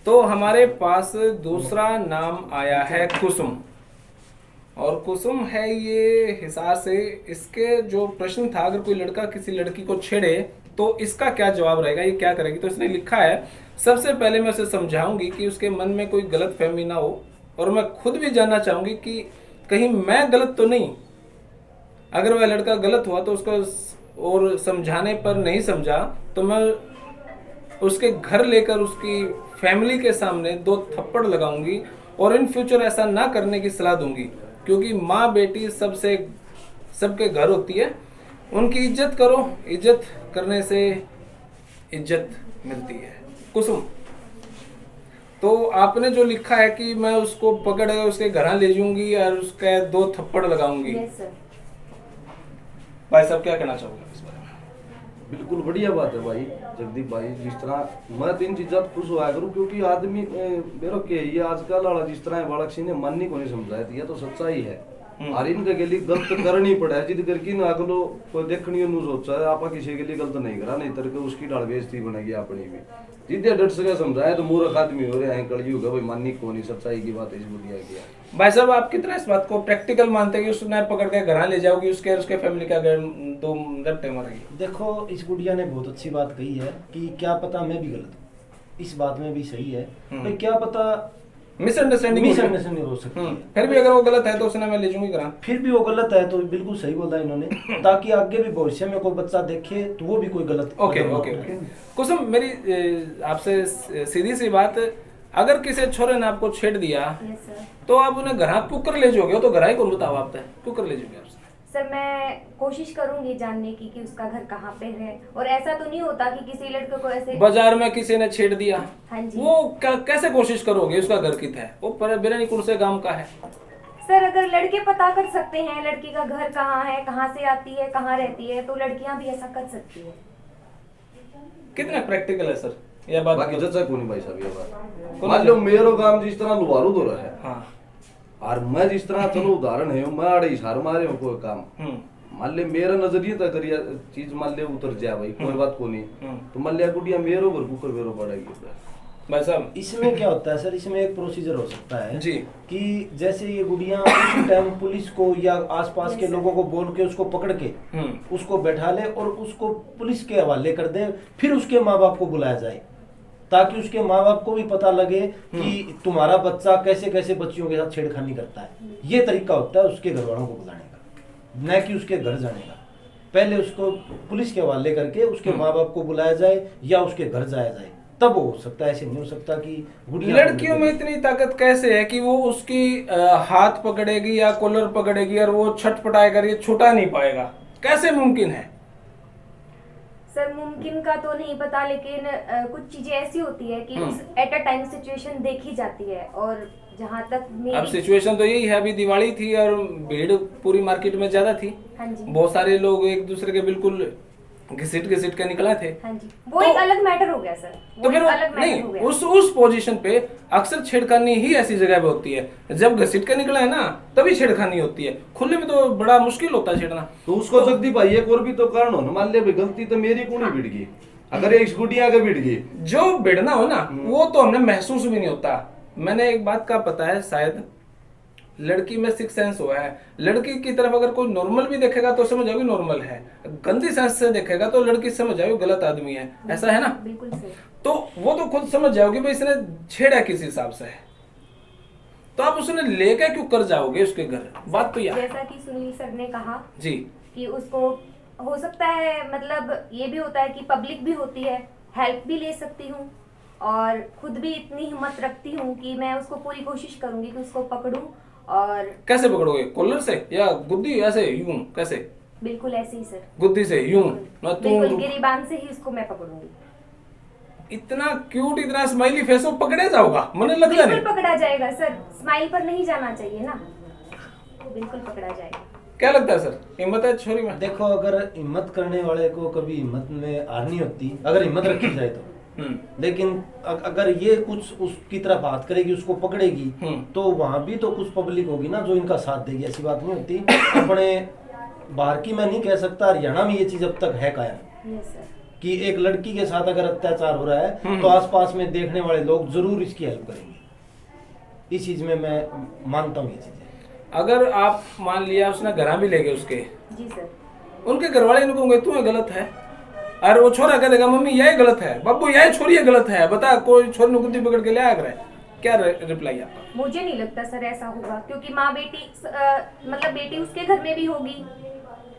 तो हमारे पास दूसरा नाम आया है कुसुम। और कुसुम है ये हिसार से। इसके जो प्रश्न था, अगर कोई लड़का किसी लड़की को छेड़े तो इसका क्या जवाब रहेगा, ये क्या करेगी। तो इसने लिखा है, सबसे पहले मैं उसे समझाऊंगी कि उसके मन में कोई गलत फहमी ना हो, और मैं खुद भी जानना चाहूंगी कि कहीं मैं गलत तो नहीं। अगर वह लड़का गलत हुआ तो उसको और समझाने पर नहीं समझा तो मैं उसके घर लेकर उसकी फैमिली के सामने 2 थप्पड़ लगाऊंगी और इन फ्यूचर ऐसा ना करने की सलाह दूंगी, क्योंकि माँ बेटी सबके घर होती है। उनकी इज्जत करो, इज्जत करने से इज्जत मिलती है। कुसुम, तो आपने जो लिखा है कि मैं उसको पकड़ उसके घर ले जाऊंगी और उसके 2 थप्पड़ लगाऊंगी। Yes sir. भाई साहब क्या कहना चाहोगे इस बारे में? बिल्कुल बढ़िया बात है भाई जगदीप भाई। जिस तरह मैं 3 चीजा खुश होया करूँ, क्योंकि आदमी मेरा के ये आजकल वाला जिस तरह बालक सिंह ने मन नहीं को नहीं समझाया थी, तो सच्चाई है। और इनके के लिए गलत करनी पड़ा जिद करके ना अगलो कोई देखनी नु सोचा है आपा किसी के लिए गलत नहीं करा, नहीं तरह उसकी डाल बेइज्जती बनेगी अपनी भी। जिद्दे डट सके समझाया तो मूर्ख आदमी हो रहे हैं कलयुग है भाई, माननी को नहीं सच्चाई की बात है इस बुढ़िया की। भाई साहब आप कितना इस बात को प्रैक्टिकल मानते हैं कि उसने पकड़ के घर ले जाओगी, उसके फैमिली का 2 रट्टे मारेगी? देखो, इस गुड़िया ने बहुत अच्छी बात कही है कि क्या पता मैं भी गलत हूँ, इस बात में भी सही है। तो क्या पता मिसअंडरस्टैंडिंग हो सकती है। फिर भी अगर वो गलत है तो उसने मैं ले जाऊंगी घर। फिर भी वो गलत है तो बिल्कुल सही बोला इन्होंने, ताकि आगे भी भविष्य में कोई बच्चा देखे तो वो भी कोई गलत। Okay okay okay. कुसुम, मेरी आपसे सीधी सी बात, अगर किसी छोरे ने आपको छेड़ दिया यस सर। तो आप उन्हें घर क्यों कर ले जाओगे? तो घर ही कौन बताओ आप क्यों कर ले जाओगे आपसे? सर मैं कोशिश करूंगी जानने की कि उसका घर कहाँ पे है, और ऐसा तो नहीं होता कि किसी लड़के को ऐसे बाजार में किसी ने छेड़ दिया। हाँ जी। वो कैसे कोशिश करोगे उसका घर कितना है? वो बिरनीपुर से गांव का है। सर अगर लड़के पता कर सकते हैं लड़की का घर कहाँ है, कहाँ से आती है, कहाँ रहती है, तो लड़कियां भी ऐसा कर सकती है। कितना प्रैक्टिकल है सर यह बात? बाकी जच्चा को नहीं भाई साहब ये बात। मान लो मेरो काम जिस तरह लुहारू दो रहा है, हाँ, और मैं जिस तरह चलो उदाहरण है मैं अड़े इशार मारे हूँ कोई काम, मान ले मेरा नजरिए तक करिया चीज मान ले उतर जाए भाई कोई बात को नहीं, तो मान लिया गुड़िया मेरो घर कुकर मेरो पड़ेगी। भाई साहब इसमें क्या होता है सर, इसमें एक प्रोसीजर हो सकता है जी कि जैसे ये गुड़िया उसी टाइम पुलिस को या आसपास के लोगों को बोल के उसको पकड़ के उसको बैठा ले और उसको पुलिस के हवाले कर दे, फिर उसके माँ बाप को बुलाया जाए, ताकि उसके माँ बाप को भी पता लगे कि तुम्हारा बच्चा कैसे कैसे बच्चियों के साथ छेड़खानी करता है। ये तरीका होता है उसके घर वालों को बुलाने का, न कि उसके घर जाने का। पहले उसको पुलिस के हवाले करके उसके माँ बाप को बुलाया जाए या उसके घर जाया जाए, तब हो सकता है। ऐसे नहीं हो सकता कि लड़कियों में इतनी ताकत कैसे है कि वो उसकी हाथ पकड़ेगी या कॉलर पकड़ेगी और वो छटपटाएगा, ये छूटा नहीं पाएगा? कैसे मुमकिन है? सर मुमकिन का तो नहीं पता, लेकिन कुछ चीजें ऐसी होती है कि एट अ टाइम सिचुएशन देखी जाती है। और जहाँ तक अब सिचुएशन तो यही है, अभी दिवाली थी और भीड़ पूरी मार्केट में ज्यादा थी। हाँ जी। बहुत सारे लोग एक दूसरे के बिल्कुल घिसिट के निकले थे। हाँ जी। वो एक अलग मैटर हो गया सर। तो फिर अलग नहीं, मैटर हो गया। उस पोजीशन पे अक्सर छेड़खानी ही ऐसी जगह पे होती है, जब घसीट के निकला है ना तभी छेड़खानी होती है। खुले में तो बड़ा मुश्किल होता है छेड़ना। तो उसको जगदीप भाई एक और भी तो कारण हो ना, मान ले गलती तो मेरी को नहीं भिड़ गई, अगर एक गुड़िया के भिड़ गई, जो भिड़ना हो ना वो तो हमने महसूस भी नहीं होता। मैंने एक बात का पता है, शायद लड़की में 6 सेंस हुआ है। लड़की की तरफ अगर कोई नॉर्मल भी देखेगा तो समझ जाओगी नॉर्मल है, गंदी सेंस से देखेगा तो लड़की समझ जाओगी गलत आदमी है। ऐसा है ना? बिल्कुल सही। तो वो तो खुद समझ जाओगी भाई इसने छेड़ा किस हिसाब से है, तो आप उसने लेकर क्यों कर जाओगे उसके घर? बात तो यह जैसा कि सुनील सर ने कहा जी कि उसको हो सकता है, मतलब ये भी होता है कि पब्लिक भी होती है, हेल्प भी ले सकती हूँ, और खुद भी इतनी हिम्मत रखती हूँ कि मैं उसको पूरी कोशिश करूंगी कि उसको पकड़ूं। और कैसे पकड़ोगे? कॉलर से या गुद्दी ऐसे यूं? कैसे? बिल्कुल ऐसे ही सर, गुद्दी से यूं? बिल्कुल गिरीबान से ही उसको मैं पकड़ूंगी। इतना क्यूट, इतना स्माइली फेस हो, पकड़े जाओगा? मैंने लग बिल्कुल नहीं पकड़ा जाएगा सर, स्माइल पर नहीं जाना चाहिए ना, बिल्कुल पकड़ा जाएगा। क्या लगता है सर, हिम्मत है छोरी में? देखो, अगर हिम्मत करने वाले को कभी हिम्मत में हार नहीं होती, अगर हिम्मत रखी जाए तो। लेकिन अगर ये कुछ उसकी तरफ हाथ करेगी, उसको पकड़ेगी, तो वहां भी तो कुछ पब्लिक होगी ना जो इनका साथ देगी। ऐसी बात नहीं होती। अपने बाहर की मैं नहीं कह सकता, हरियाणा में ये चीज अब तक है कायम। Yes sir. कि एक लड़की के साथ अगर अत्याचार हो रहा है तो आसपास में देखने वाले लोग जरूर इसकी हेल्प करेंगे। इस चीज में मैं मानता हूँ ये चीजें। अगर आप मान लिया उसने घरा भी ले गए उसके, जी सर। उनके घर वाले इनको कहोगे तू ये गलत है, और वो छोरा कह देगा मम्मी यही गलत है, बाबू यही छोरी ये गलत है, बता कोई छोरी नुकुंदी पकड़ के ले आया करे, क्या रिप्लाई आपका? मुझे नहीं लगता सर ऐसा होगा, क्योंकि माँ बेटी मतलब बेटी उसके घर में भी होगी,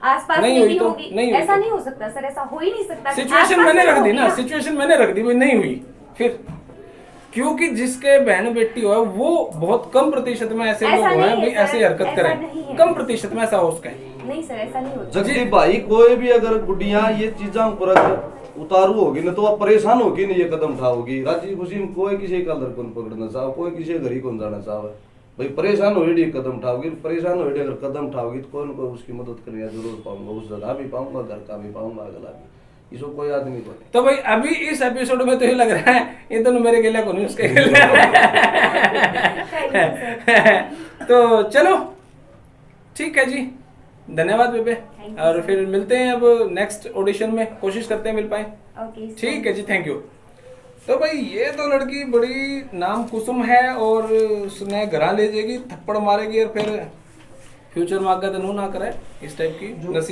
आसपास नहीं में हुई भी तो होगी। नहीं हुई ऐसा तो। नहीं हो सकता सर, ऐसा हो ही नहीं सकता। सिचुएशन आसपास मैंने में रख दी होगी ना, सिचुएशन मैंने रख दी, वो नहीं हुई फिर, क्योंकि जिसके बहन बेटी हो वो बहुत कम प्रतिशत में ऐसे लोग ऐसा हैं नहीं भी है ऐसे सर, हरकत ऐसा करें, नहीं है। कम प्रतिशत में ऐसा हो सके। नहीं सर, ऐसा नहीं होता। जगदीप भाई कोई भी अगर गुडिया ये चीजा पर अगर उतारू होगी ना तो वह परेशान होगी नहीं ये कदम उठाओगी। राजी खुशी में कोई किसी का लड़कों को पकड़ना चाहो, कोई किसी के घर ही कौन जाना चाहे, भाई परेशान हो कदम उठाओगी, परेशान हो अगर कदम उठाओगी तो कोई न कोई उसकी मदद करने जरूर पाऊंगा, उस जगह भी पाऊंगा, घर का भी पाऊंगा, अगला भी, इसको कोई आदमी को नहीं। तो भाई अभी इस एपिसोड में तो ये लग रहा है ये दोनों मेरे गिला को नहीं उसके गिला तो चलो ठीक है जी, धन्यवाद बेबे, और फिर मिलते हैं अब नेक्स्ट ऑडिशन में, कोशिश करते हैं मिल पाए। ओके ठीक है जी, थैंक यू। तो भाई ये तो लड़की बड़ी नाम कुसुम है और उसने घरा ले जाएगी, थप्पड़ मारेगी और फिर फ्यूचर में आगे तो ना करे, इस टाइप की नसीहत।